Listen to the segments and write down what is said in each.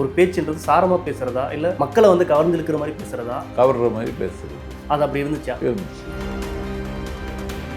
ஒரு பேச்சுன்றது சாரமா பேசுறதா இல்ல மக்களை வந்து கவர்ந்து இழுக்கிற மாதிரி பேசுறதா? கவர்ற மாதிரி பேசுறது அது அப்படி இருந்துச்சா? இருந்துச்சு.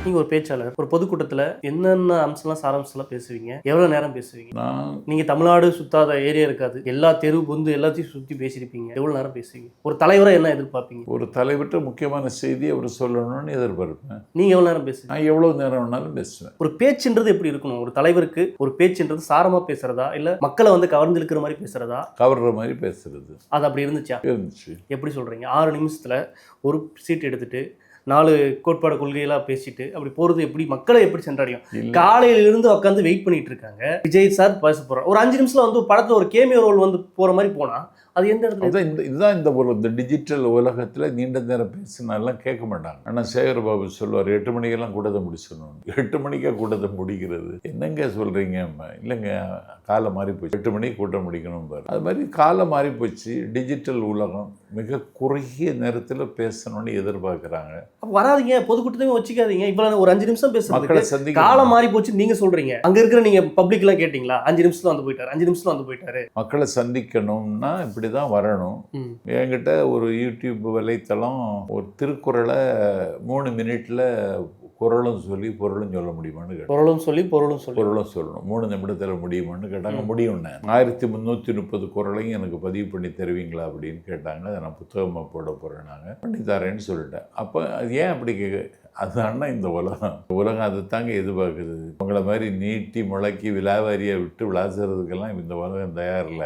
நீங்க ஒரு பேச்சாளர், ஒரு பொதுக்கூட்டத்துல என்னென்ன அம்சம்லாம் சாராம்சம்லாம் பேசுவீங்க? எவ்வளவு நேரம் பேசுவீங்க? நான் நீங்க தமிழ்நாடு சுத்தாத ஏரியா இருக்காது, எல்லா தெரு பொந்து எல்லாத்தையும் சுத்தி பேசியிருப்பீங்க. எவ்வளவு நேரம் பேசுவீங்க? ஒரு தலைவரா என்ன எதிர்பார்ப்பீங்க? ஒரு தலைவிட்ட முக்கியமான செய்தி அவர் சொல்லணும்னு எதிர்பார்ப்பேன். நீங்க எவ்வளவு நேரம் பேசுவீங்க? நான் எவ்வளவு நேரம் வேணாலும் பேசுவேன். ஒரு பேச்சுன்றது எப்படி இருக்கணும்? ஒரு தலைவருக்கு ஒரு பேச்சுன்றது சாரமா பேசுறதா இல்ல மக்களை வந்து கவர்ந்து இழுக்கிற மாதிரி பேசுறதா? கவர்ற மாதிரி பேசுறது அது அப்படி இருந்துச்சா? இருந்துச்சு. எப்படி சொல்றீங்க? 6 நிமிஷத்துல ஒரு சீட் எடுத்துட்டு 4 கோட்பாடு கொள்கையெல்லாம் பேசிட்டு அப்படி போறது எப்படி? மக்களை எப்படி சென்றடையும்? இல்ல. காலையில இருந்து உட்காந்து வெயிட் பண்ணிட்டு இருக்காங்க. விஜய் சார் பேச போறார். ஒரு 5 நிமிஷத்துல வந்து படத்துல ஒரு கேமியோ ரோல் வந்து போற மாதிரி போனா அது எந்த இடத்துல? அதான் இதுதான் இந்த டிஜிட்டல் உலகத்தில் நீண்ட நேரம் பேசினாலாம் கேட்க மாட்டாங்க. ஆனால் சேகர்பாபு சொல்லுவார் 8 மணிக்கெல்லாம் கூட்டத்தை முடிச்சிடணும். 8 மணிக்கா கூட்டத்தை முடிக்கிறது? என்னங்க சொல்கிறீங்க? இல்லைங்க, காலம் மாறி போச்சு, 8 மணிக்கு கூட்டம் முடிக்கணும் பாரு. அது மாதிரி காலம் மாறி போச்சு. டிஜிட்டல் உலகம் மிக குறுகிய நேரத்தில் பேசணும்னு எதிர்பார்க்குறாங்க. வராதீங்க, பொதுக்கூட்டத்தையும் வச்சுக்காதீங்க. இவ்வளவு ஒரு 5 நிமிஷம் மக்களை பேசுறதுக்கு சந்திக்க காலம் மாறி போச்சு நீங்க சொல்றீங்க. அங்க இருக்கிற நீங்க பப்ளிக் எல்லாம் கேட்டீங்களா? 5 நிமிஷத்துல வந்து போயிட்டாரு, 5 நிமிஷத்துல வந்து போயிட்டாரு. மக்களை சந்திக்கணும்னா இப்படி தான் வரணும். என்கிட்ட ஒரு யூடியூப் வலைத்தளம் ஒரு திருக்குறளை 3 மினிட்ல குறளும் சொல்லி பொருளும் சொல்ல முடியுமான்னு கேட்டாங்க. பொருளும் சொல்லி பொருளும் சொல்லி பொருளும் சொல்லணும் 3 நிமிடத்தில் முடியுமான்னு கேட்டாங்க. முடியும்னு 1330 குறளையும் எனக்கு பதிவு பண்ணி தருவீங்களா அப்படின்னு கேட்டாங்க. அதை நான் புத்தகமாக போட போகிறேன், நாங்கள் பண்ணி தரேன்னு சொல்லிட்டேன். அப்போ அது ஏன் அப்படி அதுதான்னா இந்த உலகம் அதை தாங்க எதிர்பார்க்குது. உங்களை மாதிரி நீட்டி முளைக்கி விலாவாரியை விட்டு விளாசுறதுக்கெல்லாம் இந்த உலகம் தயாரில்லை.